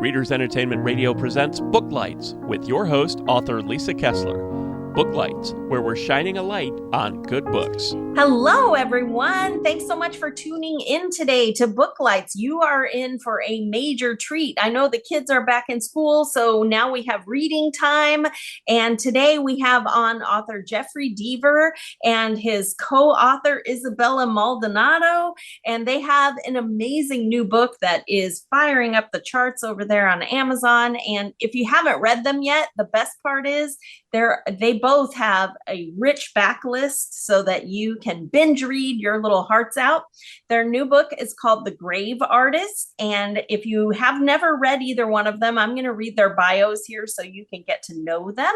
Readers Entertainment Radio presents Booklights with your host, author Lisa Kessler. Booklights, where we're shining a light on good books. Hello, everyone. Thanks so much for tuning in today to Booklights. You are in for a major treat. I know the kids are back in school, so now we have reading time. And today we have on author Jeffery Deaver and his co-author Isabella Maldonado. And they have an amazing new book that is firing up the charts over there on Amazon. And if you haven't read them yet, the best part is they both have a rich backlist so that you can binge read your little hearts out. Their new book is called The Grave Artist. And if you have never read either one of them, I'm going to read their bios here so you can get to know them.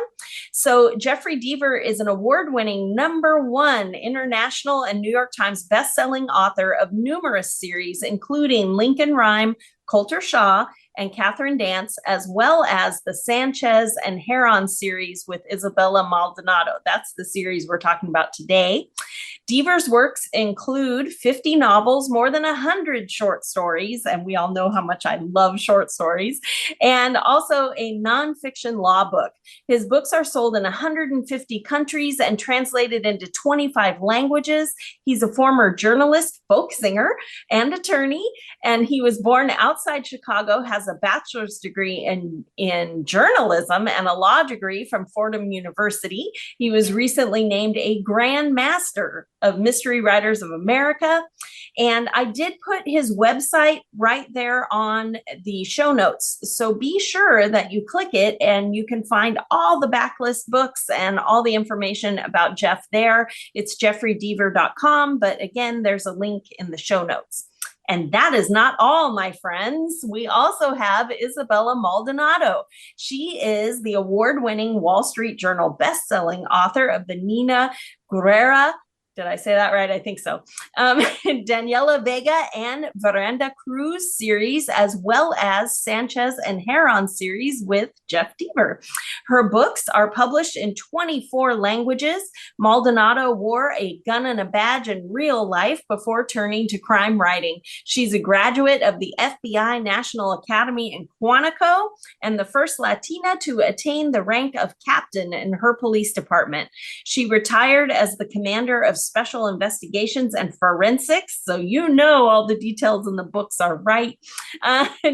So Jeffery Deaver is an award-winning #1 international and New York Times best-selling author of numerous series, including Lincoln Rhyme, Coulter Shaw, and Catherine Dance, as well as the Sanchez and Heron series with Isabella Maldonado. That's the series we're talking about today. Deaver's works include 50 novels, more than 100 short stories, and we all know how much I love short stories, and also a nonfiction law book. His books are sold in 150 countries and translated into 25 languages. He's a former journalist, folk singer, and attorney, and he was born outside Chicago, has a bachelor's degree in journalism and a law degree from Fordham University. He was recently named a Grand Master of Mystery Writers of America. And I did put his website right there on the show notes. So be sure that you click it and you can find all the backlist books and all the information about Jeff there. It's jeffreydeaver.com. But again, there's a link in the show notes. And that is not all, my friends. We also have Isabella Maldonado. She is the award-winning Wall Street Journal bestselling author of the Nina Guerrera, did I say that right? I think so. Daniela Vega and Veranda Cruz series, as well as Sanchez and Heron series with Jeff Deaver. Her books are published in 24 languages. Maldonado wore a gun and a badge in real life before turning to crime writing. She's a graduate of the FBI National Academy in Quantico and the first Latina to attain the rank of captain in her police department. She retired as the commander of Special Investigations and Forensics, so you know all the details in the books are right.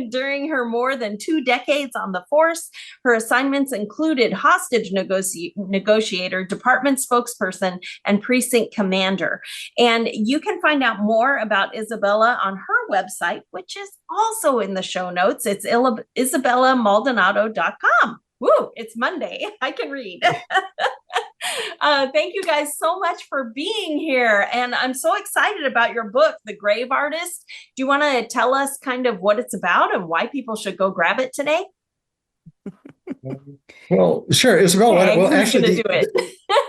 During her more than 2 decades on the force, her assignments included hostage negotiator, department spokesperson, and precinct commander. And you can find out more about Isabella on her website, which is also in the show notes. It's isabellamaldonado.com. Woo, it's Monday. I can read. Thank you guys so much for being here. And I'm so excited about your book, The Grave Artist. Do you want to tell us kind of what it's about and why people should go grab it today? Well, sure, Isabella. Okay, well, actually,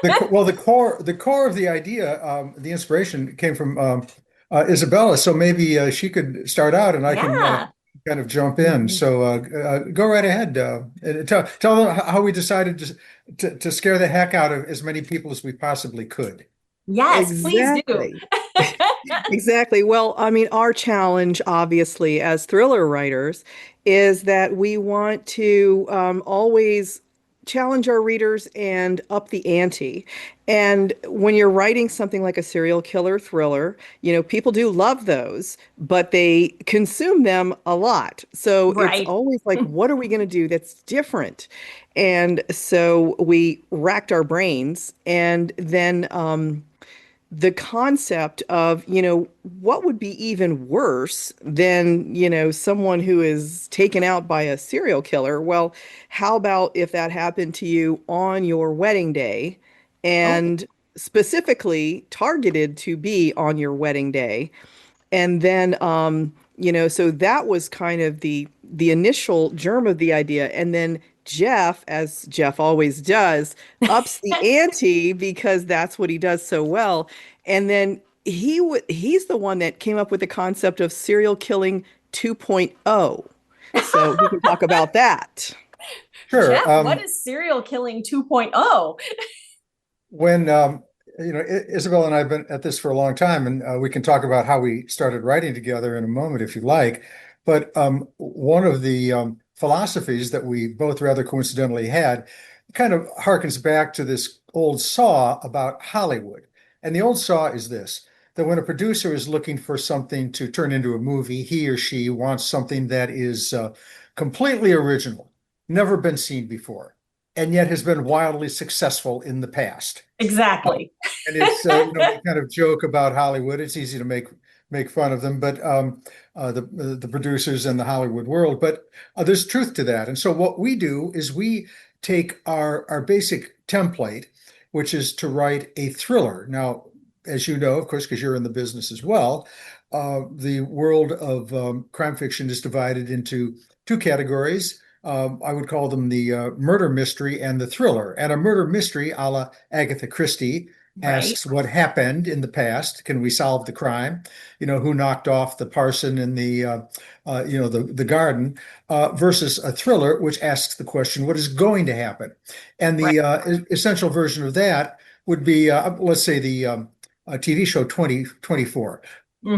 the core of the idea, the inspiration came from Isabella. So maybe she could start out, and I can kind of jump in. So go right ahead. And tell them how we decided to scare the heck out of as many people as we possibly could. Yes, exactly. Please do. Exactly. Well, I mean, our challenge, obviously, as thriller writers, is that we want to always challenge our readers and up the ante. And when you're writing something like a serial killer thriller, people do love those, but they consume them a lot. So It's always like, what are we going to do that's different? And so we racked our brains, and then the concept of, what would be even worse than, someone who is taken out by a serial killer? Well, how about if that happened to you on your wedding day and specifically targeted to be on your wedding day? And then, so that was kind of the initial germ of the idea. And then Jeff, as Jeff always does, ups the ante because that's what he does so well. And then he's the one that came up with the concept of serial killing 2.0. So we can talk about that. Sure. Jeff, what is serial killing 2.0? When Isabel and I have been at this for a long time, and we can talk about how we started writing together in a moment if you like. But one of the philosophies that we both rather coincidentally had kind of harkens back to this old saw about Hollywood. And the old saw is this, that when a producer is looking for something to turn into a movie, he or she wants something that is completely original, never been seen before, and yet has been wildly successful in the past. Exactly. And it's we kind of joke about Hollywood. It's easy to make fun of them, but the producers in the Hollywood world. But there's truth to that. And so what we do is we take our basic template, which is to write a thriller. Now, as you know, of course, because you're in the business as well, the world of crime fiction is divided into two categories. I would call them the murder mystery and the thriller. And a murder mystery, a la Agatha Christie, asks what happened in the past. Can we solve the crime? Who knocked off the parson in the garden, versus a thriller, which asks the question, what is going to happen? And the essential version of that would be, let's say, the TV show 2024.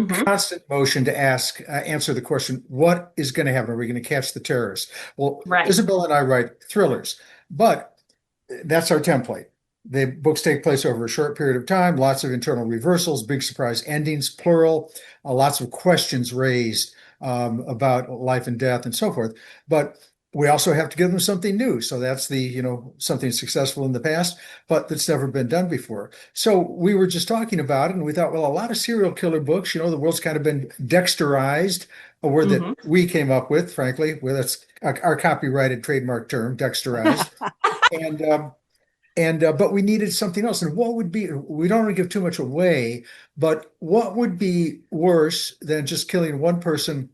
Constant motion to answer the question, what is going to happen? Are we going to catch the terrorists? Well, Isabella and I write thrillers, but that's our template. The books take place over a short period of time, lots of internal reversals, big surprise endings, plural, lots of questions raised about life and death and so forth. But we also have to give them something new. So that's the, something successful in the past, but that's never been done before. So we were just talking about it and we thought, well, a lot of serial killer books, the world's kind of been Dexterized, a word that we came up with, frankly, that's our copyrighted trademark term, Dexterized. But we needed something else. And what would be, we don't want to give too much away, but what would be worse than just killing one person,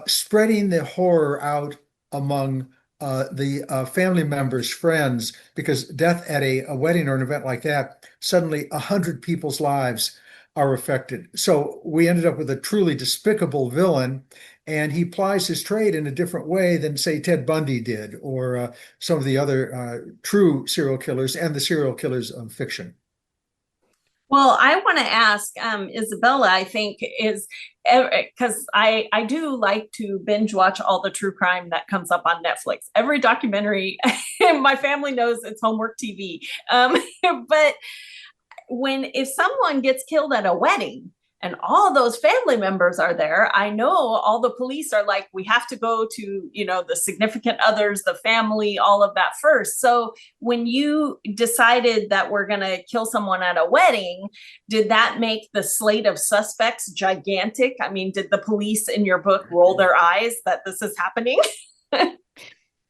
spreading the horror out among the family members, friends, because death at a wedding or an event like that, suddenly 100 people's lives are affected. So we ended up with a truly despicable villain, and he plies his trade in a different way than, say, Ted Bundy did, or some of the other true serial killers and the serial killers of fiction. Well, I want to ask Isabella, I think is, because I do like to binge watch all the true crime that comes up on Netflix. Every documentary, my family knows it's homework TV. But if someone gets killed at a wedding and all those family members are there, I know all the police are like, we have to go to, the significant others, the family, all of that first. So when you decided that we're going to kill someone at a wedding, did that make the slate of suspects gigantic? I mean, did the police in your book roll their eyes that this is happening?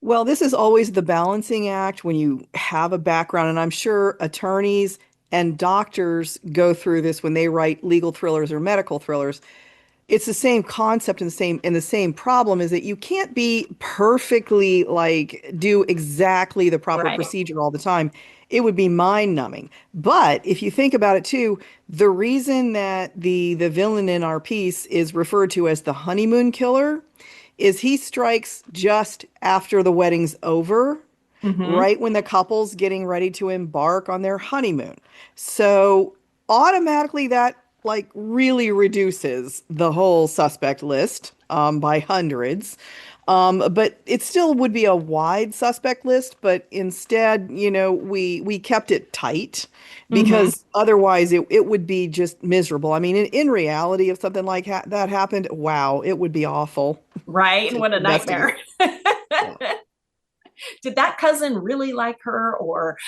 Well, this is always the balancing act when you have a background, and I'm sure attorneys and doctors go through this when they write legal thrillers or medical thrillers. It's the same concept and the same problem is that you can't be perfectly do exactly the proper procedure all the time. It would be mind numbing. But if you think about it too, the reason that the villain in our piece is referred to as the honeymoon killer is he strikes just after the wedding's over. Right when the couple's getting ready to embark on their honeymoon. So automatically that really reduces the whole suspect list by hundreds. But it still would be a wide suspect list, but instead, we kept it tight because otherwise it would be just miserable. I mean, in reality, if something like that happened, wow, it would be awful. Right? What a nightmare. Did that cousin really like her, or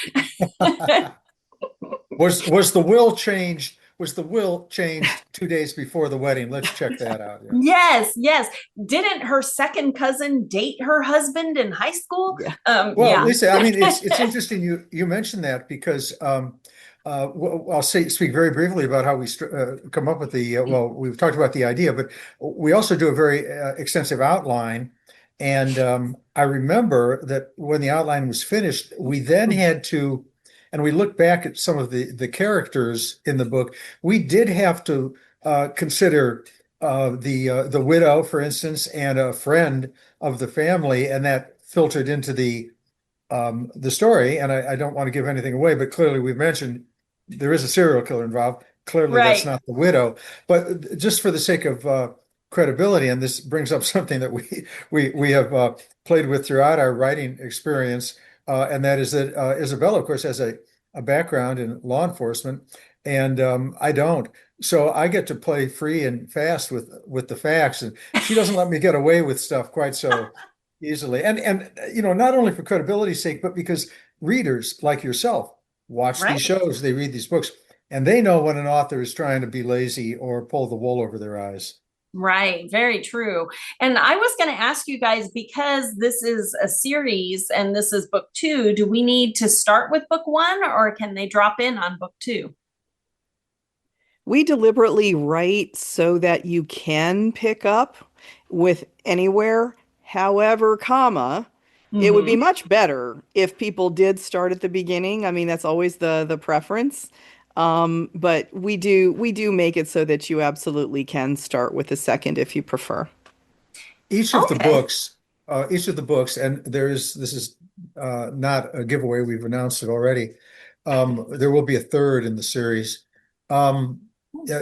was the will changed? Was the will changed 2 days before the wedding? Let's check that out. Yeah. Yes. Didn't her second cousin date her husband in high school? Yeah. Lisa, I mean, it's interesting you mentioned that because I'll speak very briefly about how we come up with the. We've talked about the idea, but we also do a very extensive outline. And I remember that when the outline was finished, we then had to, and we look back at some of the characters in the book, we did have to consider the widow, for instance, and a friend of the family, and that filtered into the story. And I don't want to give anything away, but clearly we've mentioned there is a serial killer involved. Clearly that's not the widow. But just for the sake of credibility, and this brings up something that we have played with throughout our writing experience, and that is that Isabella, of course, has a background in law enforcement, and I don't. So I get to play free and fast with the facts, and she doesn't let me get away with stuff quite so easily. And not only for credibility's sake, but because readers like yourself watch Right. these shows, they read these books, and they know when an author is trying to be lazy or pull the wool over their eyes. Right, very true. And I was going to ask you guys, because this is a series and this is book 2, do we need to start with book 1 or can they drop in on book 2? We deliberately write so that you can pick up with anywhere. However, it would be Mm-hmm. much better if people did start at the beginning. I mean, that's always the preference. But we do make it so that you absolutely can start with the second if you prefer. Each of the Okay. books, and this is not a giveaway, we've announced it already. There will be a third in the series.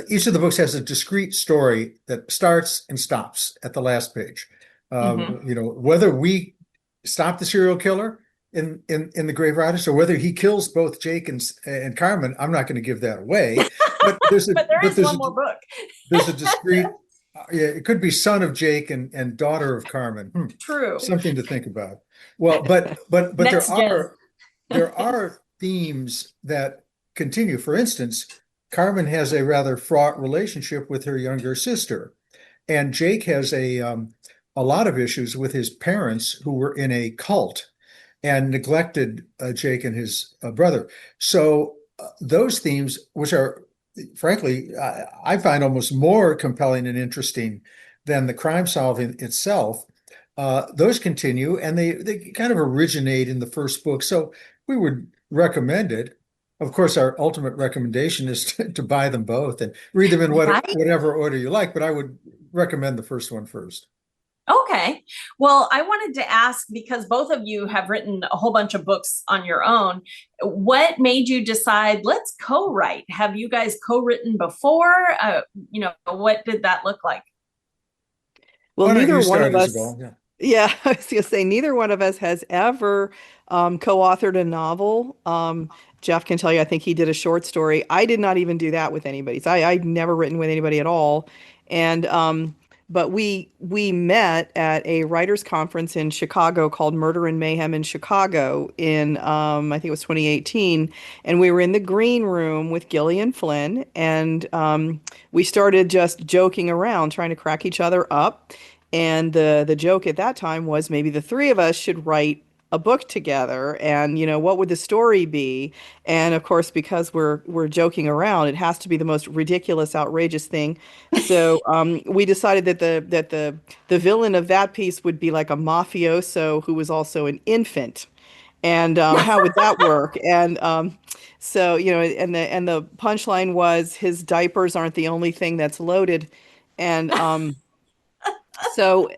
Each of the books has a discrete story that starts and stops at the last page. Mm-hmm. Whether we stop the serial killer in the Grave Riders or whether he kills both Jake and Carmen, I'm not going to give that away. But But there is one more book. there's a discrete, yeah, it could be son of Jake and daughter of Carmen. True. Something to think about. Well, but Next gen. there are themes that continue. For instance, Carmen has a rather fraught relationship with her younger sister, and Jake has a lot of issues with his parents who were in a cult and neglected Jake and his brother. So those themes, which are frankly, I find almost more compelling and interesting than the crime solving itself. Those continue and they kind of originate in the first book. So we would recommend it. Of course, our ultimate recommendation is to buy them both and read them in Right. whatever order you like, but I would recommend the first one first. Okay. Well, I wanted to ask because both of you have written a whole bunch of books on your own. What made you decide, let's co-write? Have you guys co-written before? What did that look like? Well, Why don't neither you one start, of us, Isabel? Yeah. yeah, I was gonna say neither one of us has ever co-authored a novel. Jeff can tell you, I think he did a short story. I did not even do that with anybody. So I'd never written with anybody at all. And but we met at a writers conference in Chicago called Murder and Mayhem in Chicago in I think it was 2018, and we were in the green room with Gillian Flynn, and we started just joking around, trying to crack each other up. And the joke at that time was maybe the three of us should write a book together, and what would the story be? And of course, because we're joking around, it has to be the most ridiculous, outrageous thing. So we decided that the villain of that piece would be like a mafioso who was also an infant. And how would that work? And so and the punchline was his diapers aren't the only thing that's loaded. And so,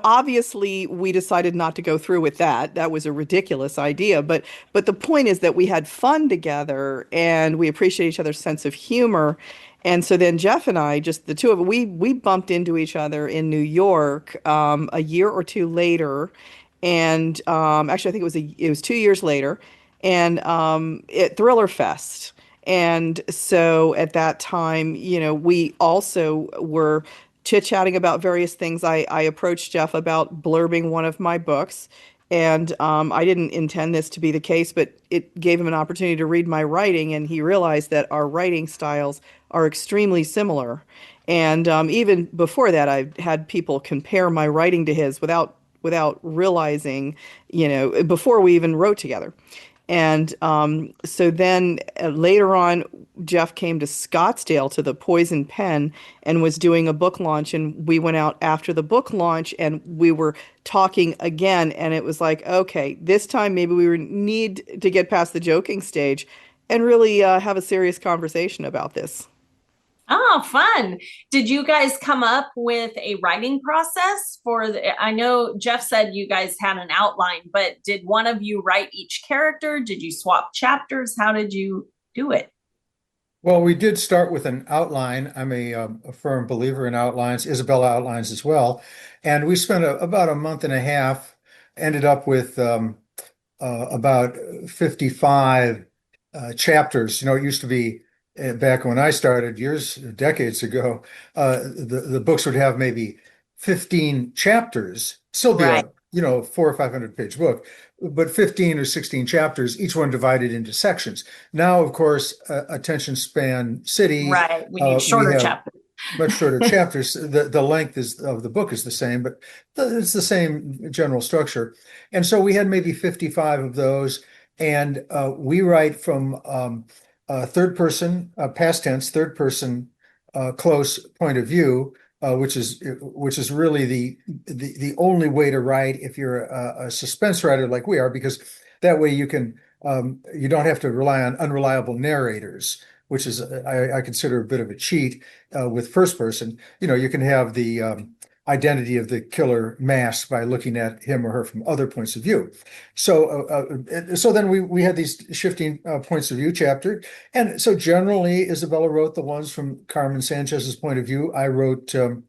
obviously we decided not to go through with that. That was a ridiculous idea, but the point is that we had fun together and we appreciate each other's sense of humor. And so then Jeff and I, just the two of us, we bumped into each other in New York a year or two later, and actually I think it was 2 years later, and at Thriller Fest. And so at that time, we also were chit-chatting about various things. I approached Jeff about blurbing one of my books, and I didn't intend this to be the case, but it gave him an opportunity to read my writing, and he realized that our writing styles are extremely similar. And even before that, I've had people compare my writing to his without realizing, before we even wrote together. And so then later on, Jeff came to Scottsdale to the Poison Pen and was doing a book launch. And we went out after the book launch and we were talking again. And it was like, okay, this time maybe need to get past the joking stage and really have a serious conversation about this. Oh, fun. Did you guys come up with a writing process I know Jeff said you guys had an outline, but did one of you write each character? Did you swap chapters? How did you do it? Well, we did start with an outline. I'm a firm believer in outlines. Isabella outlines as well. And we spent about a month and a half, ended up with about 55 chapters. You know, it used to be back when I started decades ago, the books would have maybe 15 chapters, still be Right. a, 400 or 500 page book, but 15 or 16 chapters, each one divided into sections. Now, of course, attention span city, Right. We need we shorter have chapters. much shorter chapters. The length of the book is the same, but it's the same general structure. And so we had maybe 55 of those, and we write from third person, past tense, third person, close point of view, which is really the only way to write if you're a suspense writer like we are, because that way you don't have to rely on unreliable narrators, which is I consider a bit of a cheat with first person. You can have the identity of the killer masked by looking at him or her from other points of view. So then we had these shifting points of view chapter, and so generally Isabella wrote the ones from Carmen Sanchez's point of view. I wrote the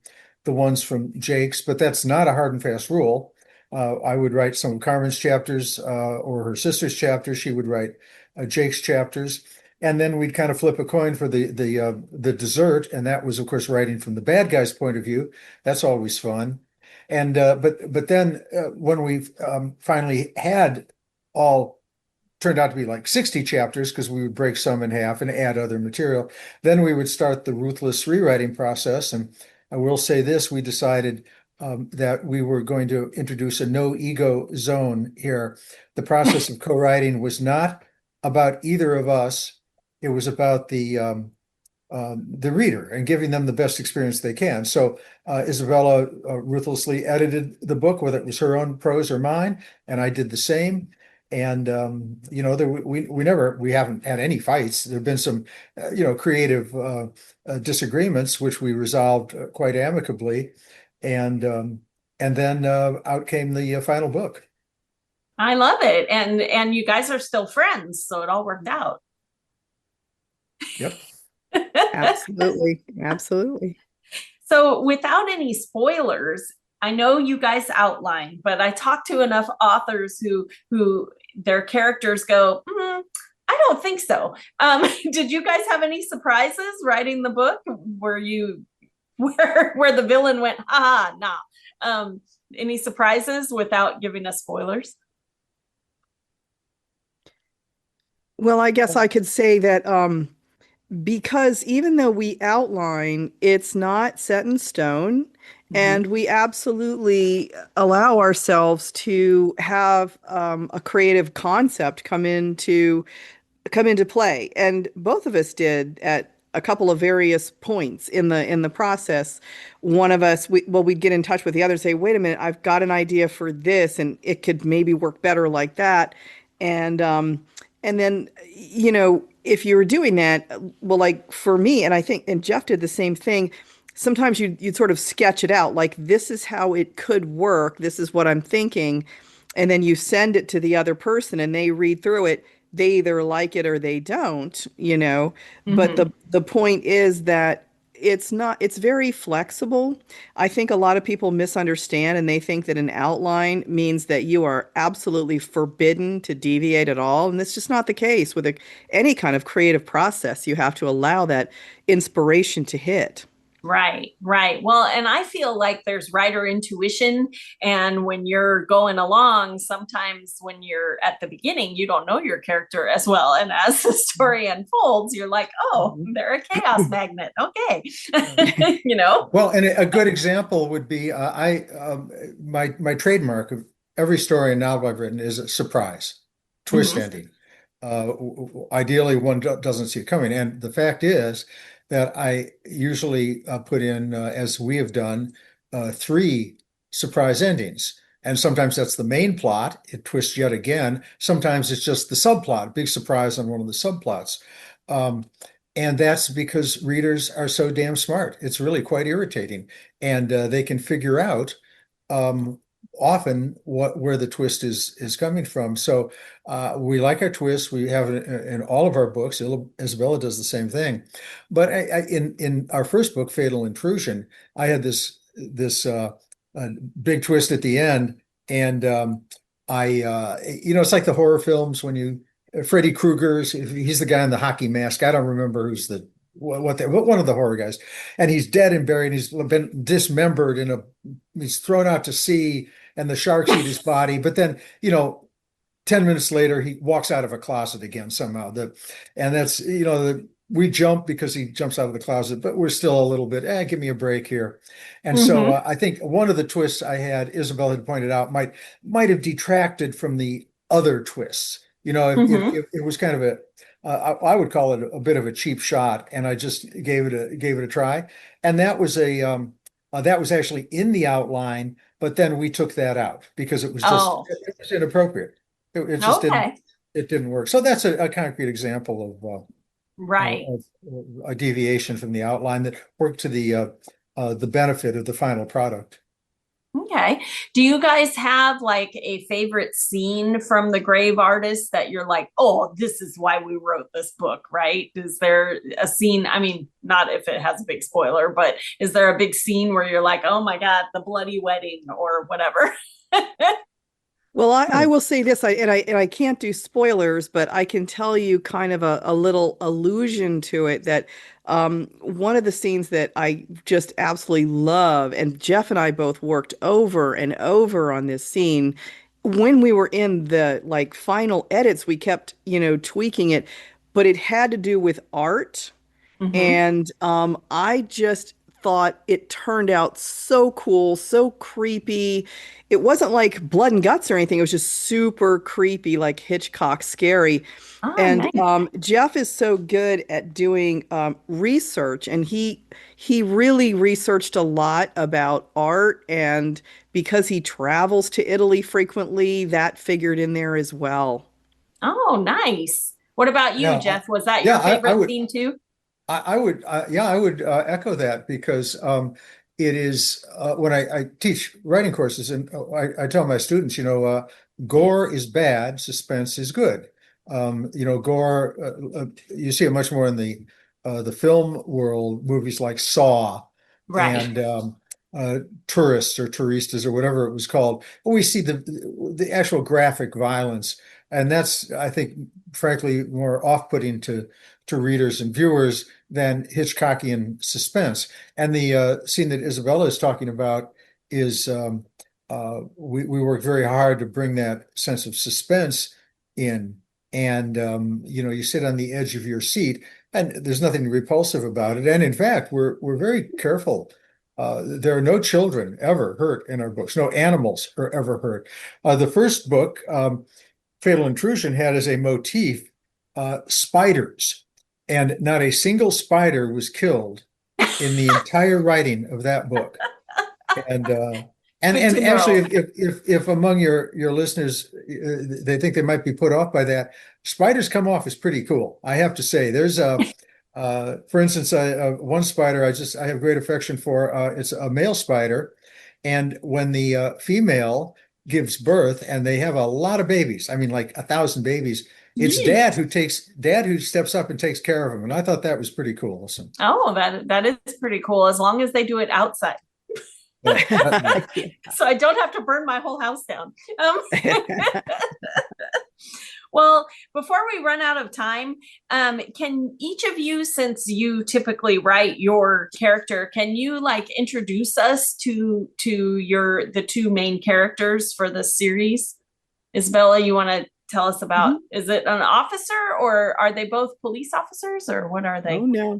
ones from Jake's, but that's not a hard and fast rule. I would write some of Carmen's chapters or her sister's chapters. She would write Jake's chapters. And then we'd kind of flip a coin for the dessert, and that was, of course, writing from the bad guy's point of view. That's always fun. And but then when we finally had all turned out to be like 60 chapters, because we would break some in half and add other material, then we would start the ruthless rewriting process. And I will say this: we decided that we were going to introduce a no ego zone here. The process of co-writing was not about either of us. It was about the reader and giving them the best experience they can. So Isabella ruthlessly edited the book, whether it was her own prose or mine, and I did the same. And we haven't had any fights. There have been some creative disagreements, which we resolved quite amicably, and then out came the final book. I love it. And you guys are still friends, so it all worked out. Yep. Absolutely. Absolutely. So without any spoilers, I know you guys outline, but I talked to enough authors who their characters go, I don't think so. Did you guys have any surprises writing the book? Where the villain went, nah. Any surprises without giving us spoilers? Well, I guess I could say that because even though we outline, it's not set in stone, Mhm. and we absolutely allow ourselves to have a creative concept come into play. And both of us did at a couple of various points in the process. One of us, we'd get in touch with the other, say, wait a minute, I've got an idea for this, and it could maybe work better like that. And then, if you were doing that, well, like for me, and I think, and Jeff did the same thing, sometimes you'd sort of sketch it out, like this is how it could work, this is what I'm thinking, and then you send it to the other person and they read through it. They either like it or they don't, but Mhm. the point is that it's very flexible. I think a lot of people misunderstand, and they think that an outline means that you are absolutely forbidden to deviate at all. And that's just not the case with any kind of creative process. You have to allow that inspiration to hit. Right, right. Well, and I feel like there's writer intuition. And when you're going along, sometimes when you're at the beginning, you don't know your character as well. And as the story unfolds, you're like, oh, Mhm. they're a chaos magnet. Okay. Yeah. You know? Well, and a good example would be my trademark of every story and novel I've written is a surprise, twist Mhm. ending. Ideally, one doesn't see it coming. And the fact is that I usually put in, as we have done, three surprise endings. And sometimes that's the main plot. It twists yet again. Sometimes it's just the subplot, big surprise on one of the subplots. Um, and that's because readers are so damn smart. It's really quite irritating. And they can figure out um, often where the twist is coming from. So we like our twists. We have it in all of our books. Isabella does the same thing. But in our first book, Fatal Intrusion, I had this big twist at the end, and it's like the horror films when you Freddy Krueger's he's the guy in the hockey mask. I don't remember who's the what one of the horror guys, and he's dead and buried. He's been dismembered he's thrown out to sea, and the sharks eat his body. But then 10 minutes later, he walks out of a closet again somehow. And that's, we jump because he jumps out of the closet, but we're still a little bit, give me a break here. And so I think one of the twists I had, Isabel had pointed out, might have detracted from the other twists. If it was kind of I would call it a bit of a cheap shot, and I just gave it a try. And that was that was actually in the outline, but then we took that out because it was it was inappropriate. It just didn't work. So that's a concrete example of a deviation from the outline that worked to the benefit of the final product. Okay. Do you guys have like a favorite scene from The Grave Artist that you're like, oh, this is why we wrote this book, right? Is there a scene? I mean, not if it has a big spoiler, but is there a big scene where you're like, oh my God, the bloody wedding or whatever? Well, I will say this, I can't do spoilers, but I can tell you kind of a little allusion to it that one of the scenes that I just absolutely love, and Jeff and I both worked over and over on this scene. When we were in the like final edits, we kept, tweaking it, but it had to do with art. And I just thought it turned out so cool, so creepy. It wasn't like blood and guts or anything. It was just super creepy, like Hitchcock scary. Oh, And nice. Jeff is so good at doing research, and he really researched a lot about art. And because he travels to Italy frequently, that figured in there as well. Oh, nice. What about you, Yeah, Jeff? Was that yeah, your I favorite would. scene too? I would, yeah, I would echo that because it is when I teach writing courses and I tell my students, gore is bad, suspense is good. Gore, you see it much more in the film world, movies like Saw Right. and Tourists or Touristas or whatever it was called. We see the actual graphic violence, and that's, I think, frankly, more off-putting to readers and viewers than Hitchcockian suspense. And the scene that Isabella is talking about is we worked very hard to bring that sense of suspense in. And you sit on the edge of your seat, and there's nothing repulsive about it. And in fact, we're very careful. There are no children ever hurt in our books. No animals are ever hurt. The first book, Fatal Intrusion, had as a motif spiders, and not a single spider was killed in the entire writing of that book. And Good to actually, know. if among your listeners they think they might be put off by that, spiders come off as pretty cool. I have to say, there's for instance, one spider I have great affection for. It's a male spider, and when the female gives birth, and they have a lot of babies, I mean, like 1,000 babies, it's Yee. dad who steps up and takes care of them, and I thought that was pretty cool. So, Oh, that is pretty cool as long as they do it outside. yeah, So I don't have to burn my whole house down. Well, before we run out of time, can each of you, since you typically write your character, can you like introduce us to the two main characters for the series? Isabella, you want to tell us about, is it an officer or are they both police officers or what are Oh they? no.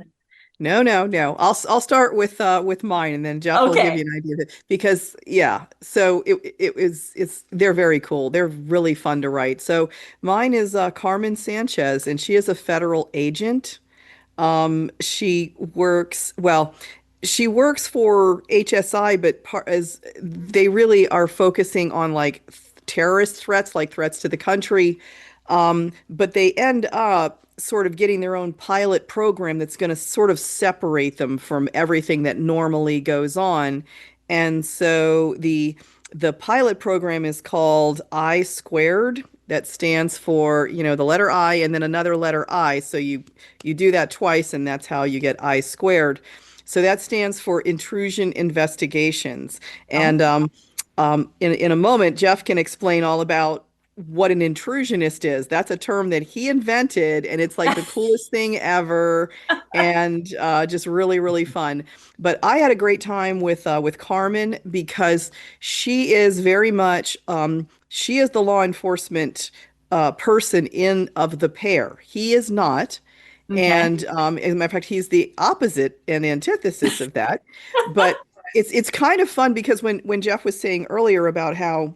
No, no, no. I'll start with mine, and then Jeff will give you Okay. an idea of it. Because yeah, so it's they're very cool. They're really fun to write. So mine is Carmen Sanchez, and she is a federal agent. She works well. She works for HSI, but as they really are focusing on like terrorist threats, like threats to the country. But they end up sort of getting their own pilot program that's going to sort of separate them from everything that normally goes on. And so the pilot program is called I squared. That stands for, the letter I and then another letter I. So you do that twice, and that's how you get I squared. So that stands for intrusion investigations. And Oh. in a moment, Jeff can explain all about what an intrusionist is. That's a term that he invented, and it's like the coolest thing ever, and just really, really fun. But I had a great time with Carmen because she is very much she is the law enforcement person in of the pair. He is not. Okay. And as a matter of fact, he's the opposite and antithesis of that. But it's kind of fun because when Jeff was saying earlier about how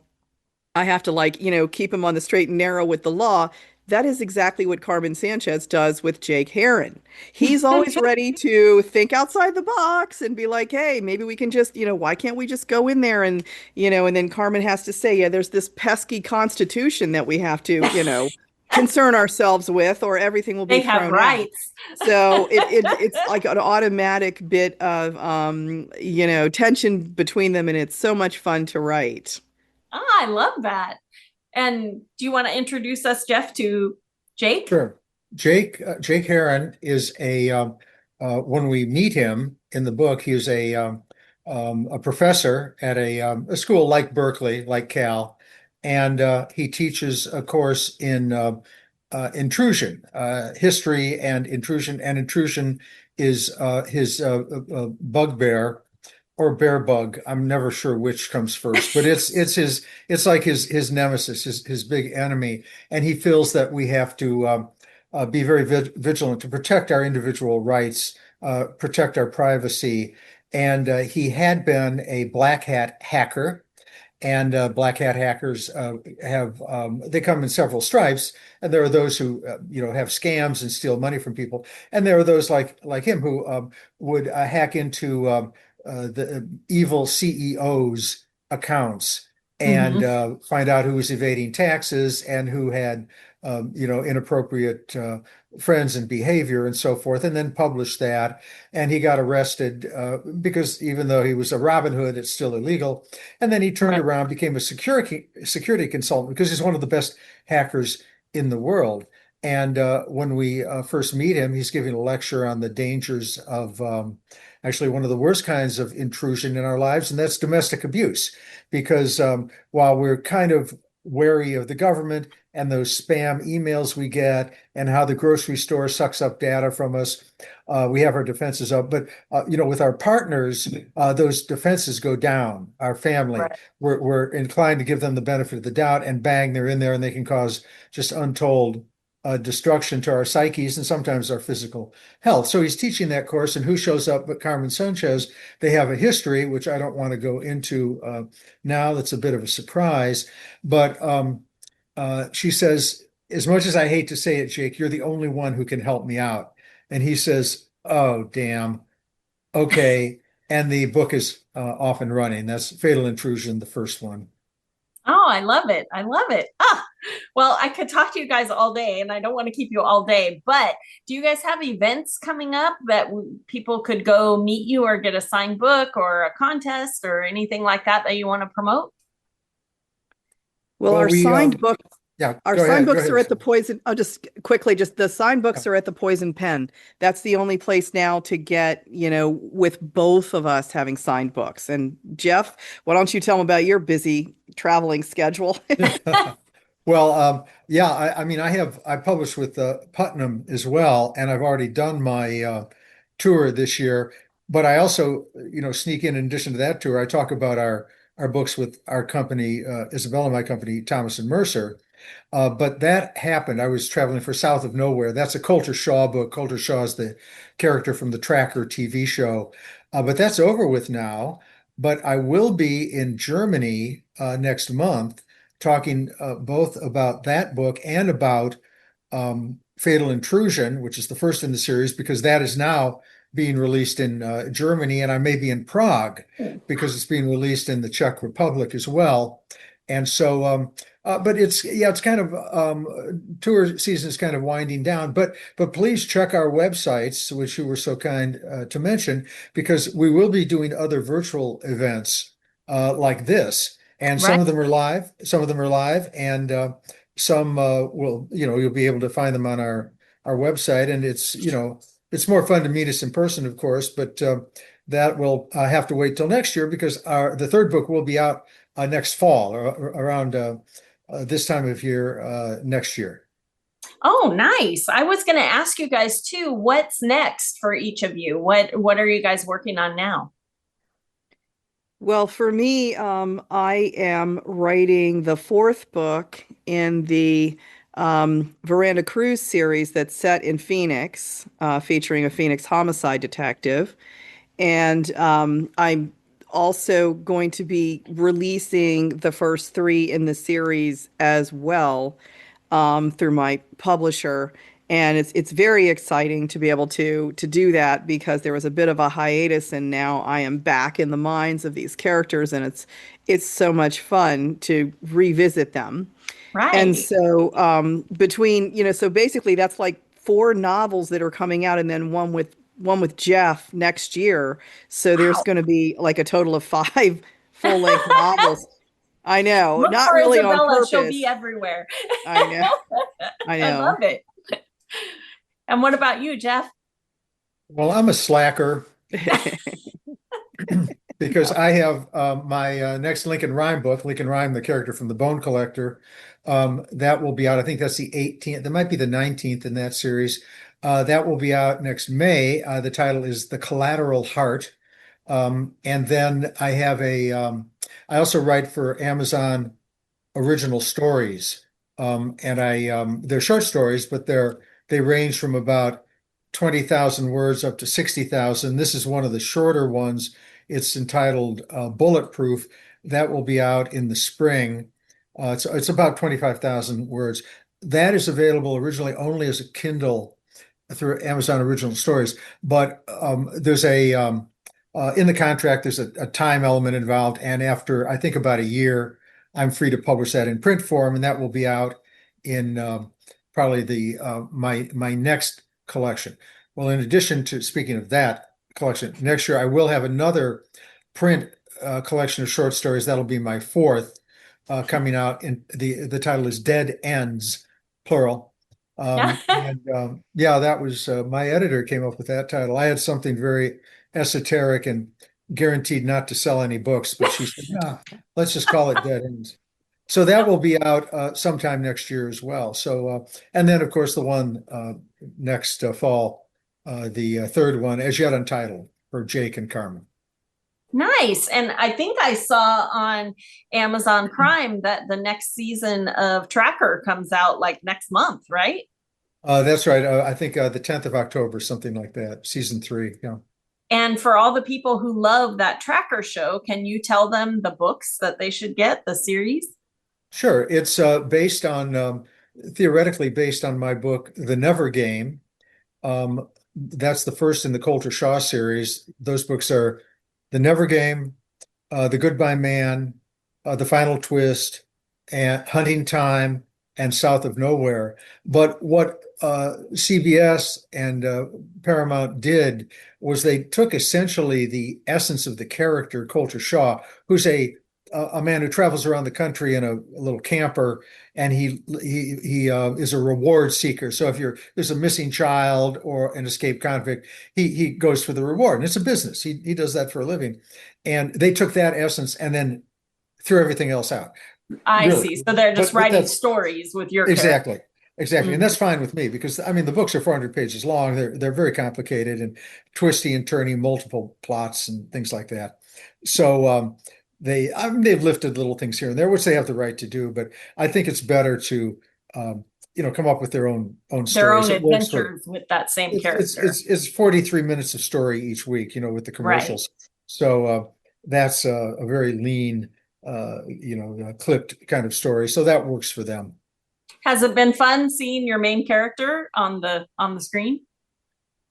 I have to keep him on the straight and narrow with the law. That is exactly what Carmen Sanchez does with Jake Herron. He's always ready to think outside the box and be like, hey, maybe we can just, why can't we just go in there and then Carmen has to say, yeah, there's this pesky constitution that we have to, concern ourselves with or everything will be They have thrown out. rights. So it's like an automatic bit of, tension between them, and it's so much fun to write. I love that. And do you want to introduce us, Jeff, to Jake? Sure. Jake Heron is when we meet him in the book, he is a professor at a school like Berkeley, like Cal, and he teaches a course in intrusion, history and intrusion. And intrusion is his bugbear or bear bug. I'm never sure which comes first, but it's like his nemesis, his big enemy, and he feels that we have to be very vigilant to protect our individual rights, protect our privacy. And he had been a black hat hacker. And black hat hackers have they come in several stripes, and there are those who have scams and steal money from people, and there are those like him who would hack into the evil CEOs' accounts and find out who was evading taxes and who had inappropriate friends and behavior and so forth, and then publish that. And he got arrested because even though he was a Robin Hood, it's still illegal. And then he turned around, became a security consultant because he's one of the best hackers in the world. And when we first meet him, he's giving a lecture on the dangers of actually one of the worst kinds of intrusion in our lives, and that's domestic abuse. Because while we're kind of wary of the government and those spam emails we get and how the grocery store sucks up data from us, we have our defenses up. But with our partners, those defenses go down. Our family, Right. we're inclined to give them the benefit of the doubt, and bang, they're in there, and they can cause just untold destruction to our psyches and sometimes our physical health. So he's teaching that course, and who shows up but Carmen Sanchez? They have a history, which I don't want to go into now. That's a bit of a surprise. But she says, as much as I hate to say it, Jake, you're the only one who can help me out. And he says, oh, damn. Okay. And the book is off and running. That's Fatal Intrusion, the first one. Oh, I love it. I love it. Well, I could talk to you guys all day, and I don't want to keep you all day, but do you guys have events coming up that people could go meet you or get a signed book or a contest or anything like that you want to promote? Well, our signed books. Yeah, our signed books are at the Poison. I'll just quickly, the signed books are at the Poison Pen. That's the only place now to get, with both of us having signed books. And Jeff, why don't you tell them about your busy traveling schedule? Well, yeah, I published with Putnam as well, and I've already done my tour this year. But I also, sneak in addition to that tour, I talk about our books with our company, Isabella, my company, Thomas and Mercer. But that happened. I was traveling for South of Nowhere. That's a Coulter Shaw book. Coulter Shaw is the character from the Tracker TV show. But that's over with now. But I will be in Germany next month talking both about that book and about Fatal Intrusion, which is the first in the series, because that is now being released in Germany, and I may be in Prague because it's being released in the Czech Republic as well. And so, but it's kind of tour season is kind of winding down. But please check our websites, which you were so kind to mention, because we will be doing other virtual events like this. and some Right. of them are live. Some of them are live, and some will, you'll be able to find them on our website. And it's more fun to meet us in person, of course, but that will have to wait till next year because the third book will be out next fall or around this time of year next year. Oh, nice. I was going to ask you guys too, what's next for each of you? What are you guys working on now? Well, for me, I am writing the fourth book in the Veranda Cruise series that's set in Phoenix, featuring a Phoenix homicide detective. And I'm also going to be releasing the first three in the series as well through my publisher. And it's very exciting to be able to do that because there was a bit of a hiatus, and now I am back in the minds of these characters, and it's so much fun to revisit them. And Right. so so basically that's like four novels that are coming out, and then one with Jeff next year. So there's Wow. going to be like a total of five full-length novels. I know, Look not for really on Isabella. She'll be purpose. everywhere. I know. I I know. love it. And what about you, Jeff? Well, I'm a slacker because I have my next Lincoln Rhyme book, Lincoln Rhyme, the character from The Bone Collector. That will be out. I think that's the 18th. That might be the 19th in that series. That will be out next May. The title is The Collateral Heart. And then I also write for Amazon Original Stories. They're short stories, but they range from about 20,000 words up to 60,000. This is one of the shorter ones. It's entitled Bulletproof. That will be out in the spring. It's about 25,000 words. That is available originally only as a Kindle through Amazon Original Stories, but there's in the contract, there's a time element involved, and after I think about a year, I'm free to publish that in print form, and that will be out in probably the my next collection. Well, in addition to speaking of that collection, next year I will have another print collection of short stories. That'll be my fourth coming out. In the title is Dead Ends, plural. Yeah, that was my editor came up with that title. I had something very esoteric and guaranteed not to sell any books, but she said, "No, let's just call it Dead Ends." So that will be out sometime next year as well. So, and then of course the one next fall, the third one, as yet untitled, for Jake and Carmen. Nice. And I think I saw on Amazon Prime that the next season of Tracker comes out like next month, right? That's right. I think the 10th of October, something like that, season 3. Yeah. And for all the people who love that Tracker show, can you tell them the books that they should get, the series? Sure. It's theoretically based on my book, The Never Game. That's the first in the Coulter Shaw series. Those books are The Never Game, The Goodbye Man, The Final Twist, and Hunting Time, and South of Nowhere. But what CBS and Paramount did was they took essentially the essence of the character Coulter Shaw, who's a man who travels around the country in a little camper, and he is a reward seeker. So if there's a missing child or an escaped convict, he goes for the reward, and it's a business. He does that for a living, and they took that essence and then threw everything else out. I Really. see. So they're just But writing stories with your exactly. character. Exactly. And that's fine with me because I mean the books are 400 pages long. They're very complicated and twisty and turny, multiple plots and things like that. So they've lifted little things here and there, which they have the right to do, but I think it's better to come up with their own Their own stories. adventures with that same character. It's 43 minutes of story each week, with the commercials. Right. So that's a very lean clipped kind of story. So that works for them. Has it been fun seeing your main character on the screen?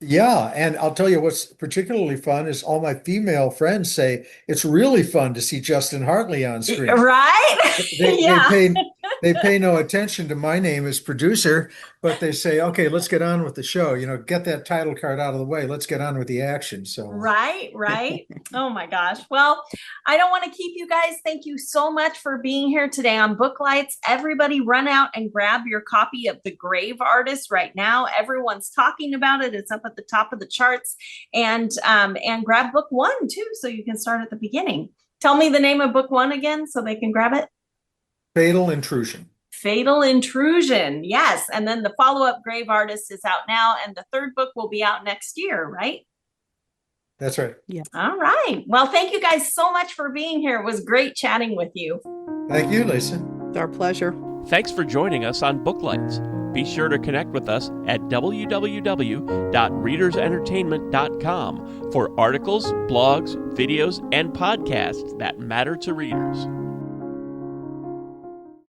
Yeah, and I'll tell you what's particularly fun is all my female friends say it's really fun to see Justin Hartley on screen. Right? They Yeah. they pay no attention to my name as producer, but they say, okay, let's get on with the show. Get that title card out of the way. Let's get on with the action. So right. Oh my gosh. Well, I don't want to keep you guys. Thank you so much for being here today on Booklights. Everybody run out and grab your copy of The Grave Artist right now. Everyone's talking about it. It's up at the top of the charts, and grab book 1 too, so you can start at the beginning. Tell me the name of book 1 again so they can grab it. Fatal Intrusion. Fatal Intrusion. Yes. And then the follow-up Grave Artist is out now, and the 3rd book will be out next year, right? That's right. Yeah. All right. Well, thank you guys so much for being here. It was great chatting with you. Thank you, Lisa. It's our pleasure. Thanks for joining us on Booklights. Be sure to connect with us at www.readersentertainment.com for articles, blogs, videos, and podcasts that matter to readers.